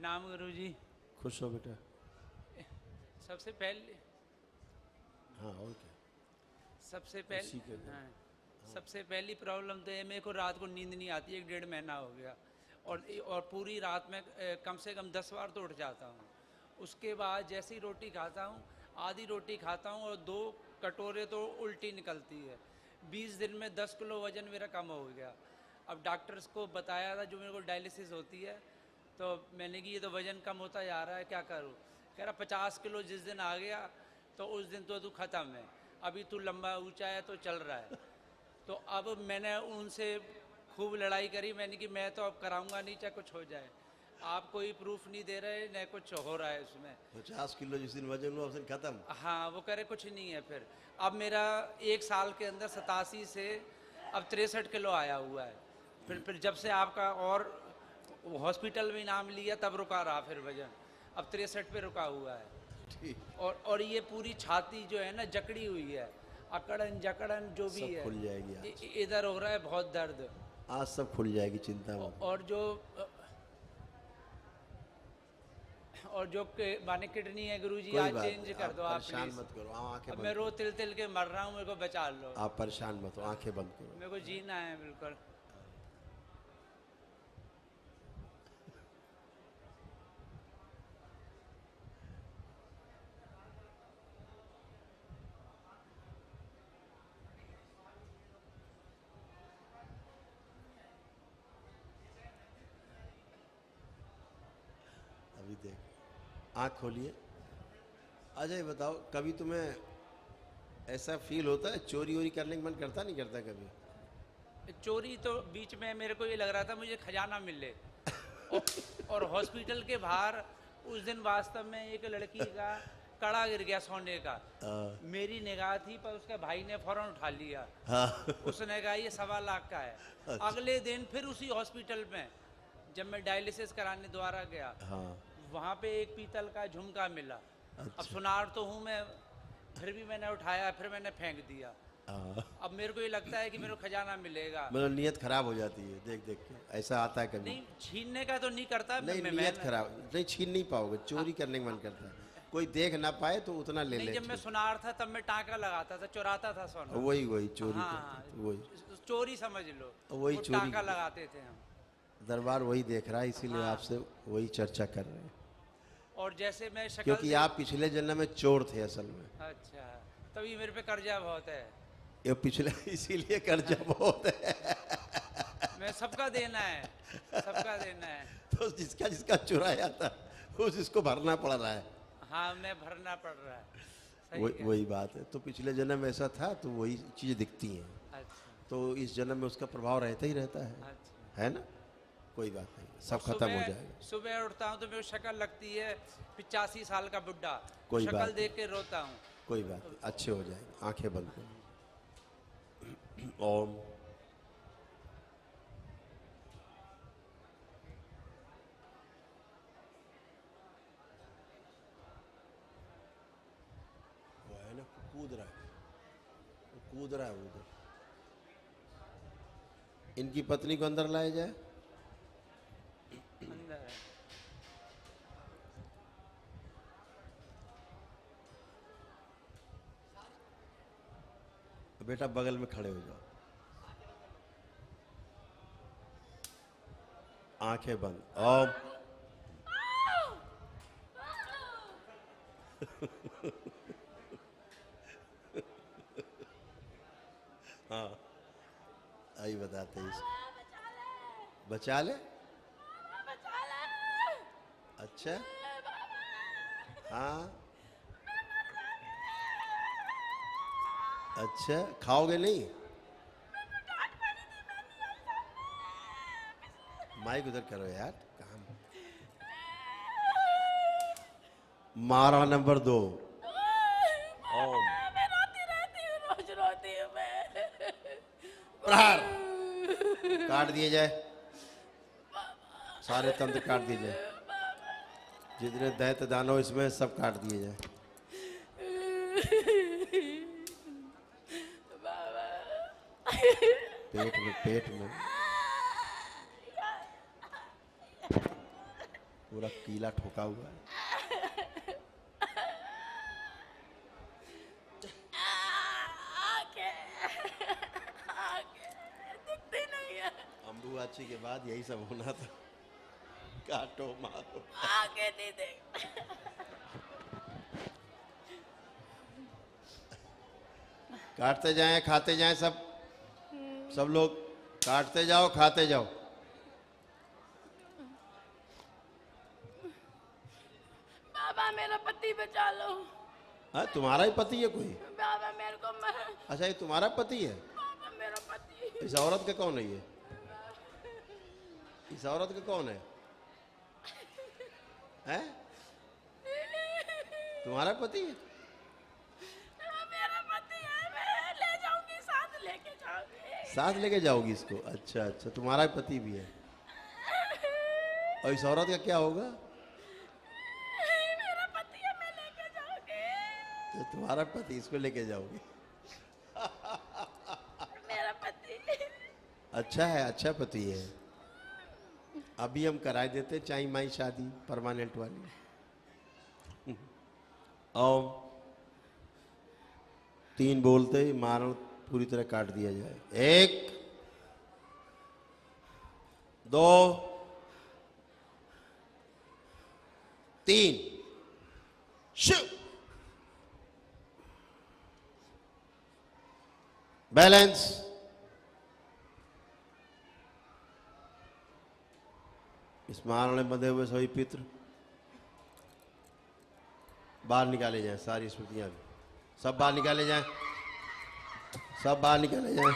प्रणाम गुरुजी। खुश हो बेटा। सबसे पहले हाँ और क्या। सबसे इसी के पहले सबसे पहली प्रॉब्लम तो है, मेरे को रात को नींद नहीं आती। 1-1.5 महीना हो गया और पूरी रात में कम से कम 10 बार तो उठ जाता हूँ। उसके बाद जैसे ही रोटी खाता हूँ, आधी रोटी खाता हूँ और 2 कटोरे तो उल्टी निकलती है। 20 दिन में 10 किलो वज़न मेरा कम हो गया। अब डॉक्टर्स को बताया था, जो मेरे को डायलिसिस होती है, तो मैंने कि ये तो वज़न कम होता जा रहा है, क्या करूँ। कह रहा 50 किलो जिस दिन आ गया तो उस दिन तो तू ख़त्म है, अभी तू लंबा ऊंचा है तो चल रहा है। तो अब मैंने उनसे खूब लड़ाई करी, मैंने कि मैं तो अब कराऊंगा नहीं, चाहे कुछ हो जाए। आप कोई प्रूफ नहीं दे रहे, न कुछ हो रहा है उसमें। 50 किलो जिस दिन वजन हुआ उस दिन खत्म। हाँ, वो कह रहे कुछ नहीं है। फिर अब मेरा 1 साल के अंदर 87 से अब 63 किलो आया हुआ है। फिर जब से आपका और हॉस्पिटल में नाम लिया तब रुका रहा, फिर वजन अब 63 पे रुका हुआ है। ठीक। और ये पूरी छाती जो है ना जकड़ी हुई है, अकड़न जकड़न जो भी सब है, खुल जाएगी आज। इधर हो रहा है बहुत दर्द। आज सब खुल जाएगी, चिंता मत। और जो माने किडनी है गुरुजी, कोई आज बात चेंज नहीं, कर आप दो आप परेशान प्लीज। मत करो। आंखें अब बंद मैं रो करो। तिल तिल के मर रहा हूँ, मेरे को बचा लो। आप परेशान मत हो, आंखें बंद करो। मेरे को जीना है बिल्कुल। अभी देख, आँख खोलिए। अजय बताओ, कभी तुम्हें ऐसा फील होता है चोरी वोरी करने का मन करता नहीं करता कभी? चोरी तो बीच में मेरे को ये लग रहा था मुझे खजाना मिले। और, और हॉस्पिटल के बाहर उस दिन वास्तव में एक लड़की का कड़ा गिर गया सोने का। मेरी निगाह थी पर उसके भाई ने फौरन उठा लिया। हाँ। उसने कहा ये 1.25 लाख का है। अच्छा। अगले दिन फिर उसी हॉस्पिटल में जब मैं डायलिसिस कराने दोबारा गया, हाँ। वहाँ पे एक पीतल का झुमका मिला। अब अच्छा। सुनार तो हूँ मैं, फिर भी मैंने उठाया, फिर मैंने फेंक दिया। हाँ। अब मेरे को ये लगता है कि मेरे को खजाना मिलेगा। मतलब नीयत खराब हो जाती है देख देख के, ऐसा आता है कभी? नहीं, छीनने का तो नहीं करता नहीं, नीयत खराब नहीं, छीन नहीं पाओगे, चोरी करने का मन करता है। कोई देख ना पाए तो उतना ले नहीं, ले। जब मैं सुनार था तब मैं टाँका लगाता था, चुराता था सोना। वही वही चोरी हाँ, करते थे, वही चोरी समझ लो। वही वो चोरी। टाँका लगाते थे हम। दरबार वही देख रहा है, इसीलिए हाँ। आपसे वही चर्चा कर रहे हैं। और जैसे मैं शक्ल क्योंकि आप पिछले जन्म में चोर थे असल में। अच्छा, तभी मेरे पे कर्जा बहुत है। ये पिछले इसीलिए कर्जा बहुत है। मैं सबका देना है, सबका देना है। तो जिसका जिसका चुराया था उसको भरना पड़ रहा है। हाँ, मैं भरना पड़ रहा है। सही है। वही बात है। तो पिछले जन्म में ऐसा था तो वही चीज़ दिखती हैं। अच्छा, तो इस जन्म में उसका प्रभाव रहता ही रहता है। अच्छा। है ना? कोई बात नहीं, सब और खत्म हो जाएगा। सुबह उठता हूँ तो मेरे को शक्ल लगती है 85 साल का बुड्ढा। कोई बात शक्ल नहीं। देख के रोता हूँ। कोई बात नहीं, अच्छे हो जाएंगे। आंखें बंद करो। ओम। वो है ना, कूद रहा है, वो कूद रहा है उधर। इनकी पत्नी को अंदर लाया जाए। अंदर है। बेटा बगल में खड़े हो जाओ, आंखें बंद। ओम। हाँ, आई बताते हैं इसको। बचा ले। अच्छा। हाँ। अच्छा, खाओगे नहीं? माइक उधर करो यार, काम। मारा नंबर 2। ओम। मैं रोती रहती हूँ, रोज रोती हूँ मैं। प्रहार काट दिए जाए, सारे तंत्र काट दिए जाए, जितने दैत्य दानव इसमें सब काट दिए जाए। पेट में पूरा कीला ठोका हुआ है। आके आके दिखती नहीं है। अम्बुबाची के बाद यही सब होना था, काटो मारो। आके नहीं देख। काटते जाएं, खाते जाएं, सब लोग काटते जाओ, खाते जाओ। बाबा मेरा पति बचा लो। हाँ, तुम्हारा ही पति है कोई? बाबा मेरे को अच्छा, ये तुम्हारा पति है? बाबा मेरा पति। इस औरत का कौन है ये? इस औरत का कौन है? हैं? तुम्हारा पति है? मेरा पति है, मैं ले जाऊंगी, साथ लेके जाऊंगी। साथ लेके जाओगी इसको? अच्छा अच्छा, तुम्हारा पति भी है। और इस औरत का क्या होगा? मेरा पति है, मैं लेके जाऊंगी। तो तुम्हारा पति, इसको लेके जाओगी? मेरा पति। अच्छा है, अच्छा पति है। अभी हम कराए देते चाई माई शादी परमानेंट वाली। और 3 बोलते ही मारण पूरी तरह काट दिया जाए। 1 2 3 शू। बैलेंस। इस मारण में बंधे हुए सभी पितृ बाहर निकाले जाएं, सारी स्मृतियां भी सब बाहर निकाले जाएं, सब बाहर निकाले जाएं।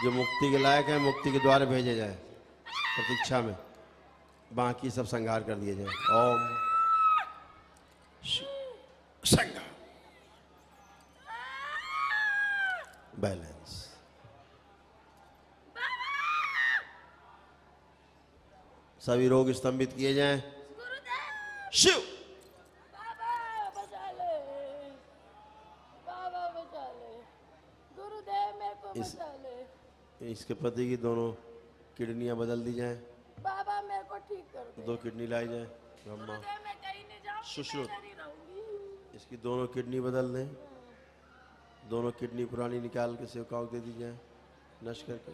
जो मुक्ति के लायक है मुक्ति के द्वार भेजे जाएं प्रतीक्षा में, बाकी सब संहार कर दिए जाएं। ओम संहार। बैलेंस। सभी रोग स्तंभित किए जाएं। शिव। बाबा बचा ले, बाबा बचा ले, गुरुदेव मेरे को बचा ले। इसके पति की दोनों किडनियां बदल दी जाएं। बाबा मेरे को ठीक कर दे। 2 किडनी लाई जाए। ब्रह्मा गुरुदेव मैं कहीं नहीं जाऊंगी, सुश्रुत। मैं इधर ही रहूंगी। इसकी दोनों किडनी बदल दें। दोनों किडनी पुरानी निकाल के सेवकाओं को दे दी जाए नष्ट करके,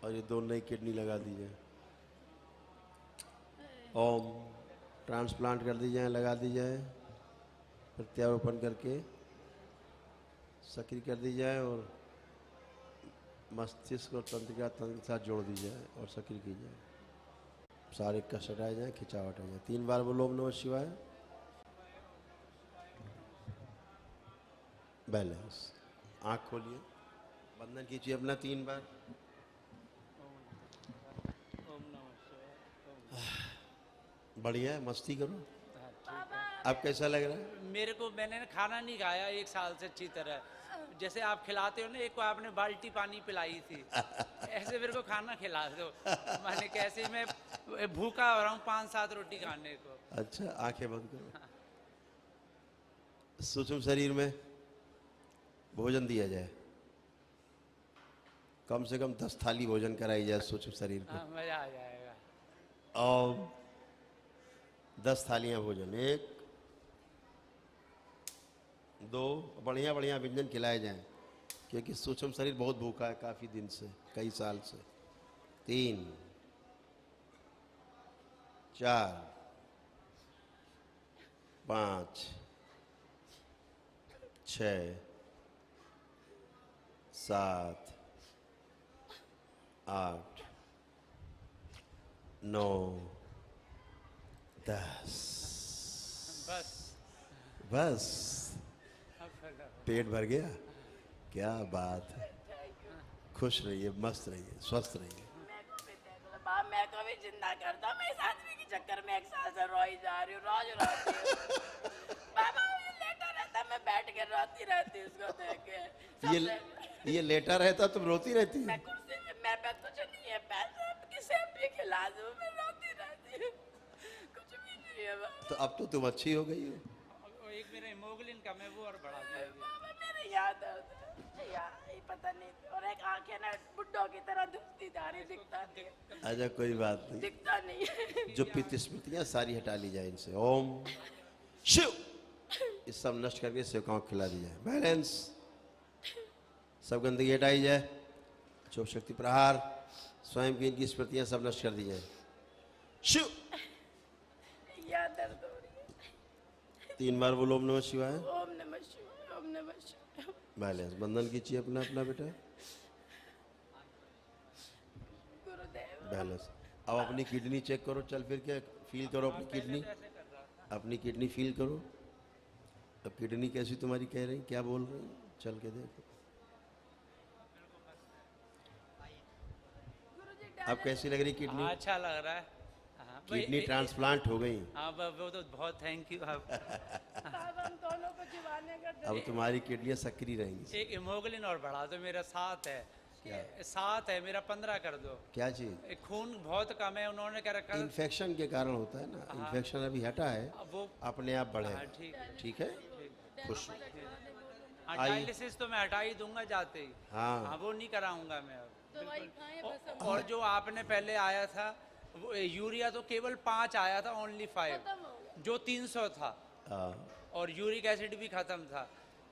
और ये 2 नई किडनी लगा दी जाए। ओम ट्रांसप्लांट कर दी जाए, लगा दी जाए, प्रत्यारोपण करके सक्रिय कर दी जाए और मस्तिष्क और तंत्रिका तंत्र के साथ जोड़ दी जाए और सक्रिय की जाए। सारे कष्ट हटाए जाए, खिंचाव हटाए जाए। 3 बार बोलो ओम नमः शिवाय। बैलेंस। आँख खोलिए, बंधन कीजिए अपना 3 बार। बढ़िया है, मस्ती करो। अब कैसा लग रहा है? मेरे को, मैंने ना खाना नहीं खाया 1 साल से अच्छी तरह। जैसे आप खिलाते हो ना, एक को आपने बाल्टी पानी पिलाई थी, ऐसे मेरे को खाना खिला दो। मैंने कैसे, मैं भूखा हो रहा हूँ 5-7 रोटी खाने को। अच्छा, आंखें बंद करो। सूक्ष्म शरीर में भोजन दिया जाए, कम से कम 10 थाली भोजन कराई जाए सूक्ष्म शरीर को। हाँ, मजा आ जाएगा। और 10 थालियां भोजन, 1 2 बढ़िया बढ़िया व्यंजन खिलाए जाएं, क्योंकि सूक्ष्म शरीर बहुत भूखा है काफी दिन से, कई साल से। 3 4 5 6 7 8 9 10। बस बस अब फटा। पेट भर गया? क्या बात है। खुश रहिए, मस्त रहिए, स्वस्थ रहिए। मैं को भी देख लो, बाप मैं को भी जिंदा करता। मैं इस आदमी के चक्कर में 1 साल से रोई जा रही हूँ, रोज रोती हूँ। बाबा वो लेटा रहता, मैं बैठ के रोती रहती हूँ उसको देख के। ये लेटा रहता तुम रोती रहती मैं है? कुर्सी में, मैं पे कुछ नहीं है पैसे, किसे भी खिला दूँ, मैं रोती रहती हूँ, कुछ भी नहीं है बाबा। तो अब तो तुम अच्छी हो गई हो। और एक मेरा हीमोग्लोबिन कम है, वो और बढ़ा जाएगी। बाबा मेरे याद आता है। ये पता नहीं, और एक आंखें ना बुड्ढों की तरह दुखती जा रही, दिखता नहीं है, अच्छा कोई बात नहीं, दिखता नहीं है। जो पित्त स्मृतियाँ सारी हटा ली जाए इनसे। ओम शिव, ये सब नष्ट करके सेवकाओं को खिला दी जाए। बैलेंस, सब गंदगी हटाई जाए। चोप शक्ति प्रहार, स्वयं की इनकी स्मृतियाँ सब नष्ट कर दी जाए। शिव, या दर्द हो रही है। 3 बार बोलो ओम नमः शिवाय। ओम नमः शिवाय, ओम नमः शिवाय। बैलेंस, बंधन कीजिए अपना अपना बेटा। गुरुदेव, बैलेंस। अब अपनी किडनी चेक करो, चल फिर के फील करो अपनी किडनी, अपनी किडनी फील करो। अब किडनी कैसी तुम्हारी कह रही, क्या बोल रही, चल के देखो। गुरुजी अब कैसी लग रही किडनी? हाँ, अच्छा लग रहा है। हाँ, भाई, किडनी ट्रांसप्लांट हो गई। हाँ, वो तो बहुत थैंक यू आप। बाबा हम दोनों को जीवाने कर अब दे। तुम्हारी किडनियां सक्रिय रहेंगी। एक हीमोग्लोबिन और बढ़ा दो, मेरा 7 है। क्या? 7 है, मेरा 15 कर दो। क्या चीज? खून बहुत कम है, उन्होंने क्या रखा। इन्फेक्शन के कारण होता है ना, इन्फेक्शन अभी हटा है, अब वो अपने आप बढ़े। हाँ, ठीक है। ठीक है, खुश। हाँ, आइए। डायलिसिस तो मैं हटा ही दूंगा जाते ही। हाँ। हाँ, वो नहीं कराऊंगा मैं अब। दवाई खाएं बस हम। और जो आपने पहले आया था, वो यूरिया तो केवल 5 आया था, ओनली 5, खत्म हो गया। जो 300 था। हाँ, और यूरिक एसिड भी खत्म था,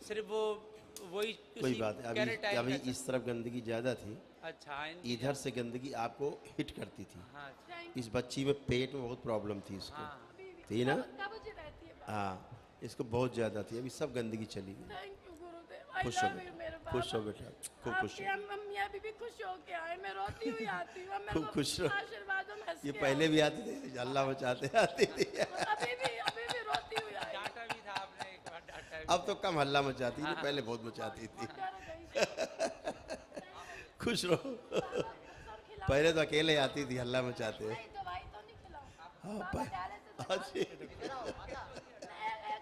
सिर्फ वो वही कोई उसी बात है। कैरेटाइन अभी का- इस तरफ गंदगी ज्यादा थी, अच्छा, इनकी- इधर से गंदगी आपको हिट करती थी। हाँ, इस बच्ची में पेट में बहुत प्रॉब्लम थी इसको, हाँ। थी ना? कब्ज रहती है बाबा। हाँ, इसको बहुत ज्यादा थी, अभी सब गंदगी चली गई। थैंक यू गुरुदेव, आई खुश हो लव यू मेरे बेटा, बाबा। खुश हो बेटा, खूब खुश आपकी हो। मम्मी अभी भी खुश हो के आए, मैं रोती हुई आती हूँ, मेरे खूब को खुश रहो। आशीर्वादों में हंस ये के पहले भी आती थी, अल्लाह बचाते आती थी। अभी भी रोती हुई आई। डांटा भी था आपने, एक बार डांटा भी। अब तो कम हल्ला मचाती थी, पहले बहुत मचाती थी। डर गई। खुश रहो। सर खिला। पहले तो अकेले आती थी, हल्ला मचाते। नहीं, दवाई तो नहीं खिलाऊंगा। हाँ, बाबा डायलिसिस अच्छी। एक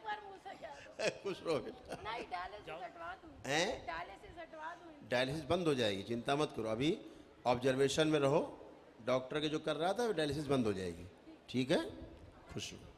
बार मुंह से कह दो। खुश रहो बेटा। नहीं, डायलिसिस हटवा दूँ। हैं? डायलिसिस हटवा दूँ। डायलिसिस बंद हो जाएगी, चिंता मत करो। अभी ऑब्जर्वेशन में रहो, डॉक्टर के जो कर रहा था वो डायलिसिस बंद हो जाएगी। ठीक है, खुश रहो।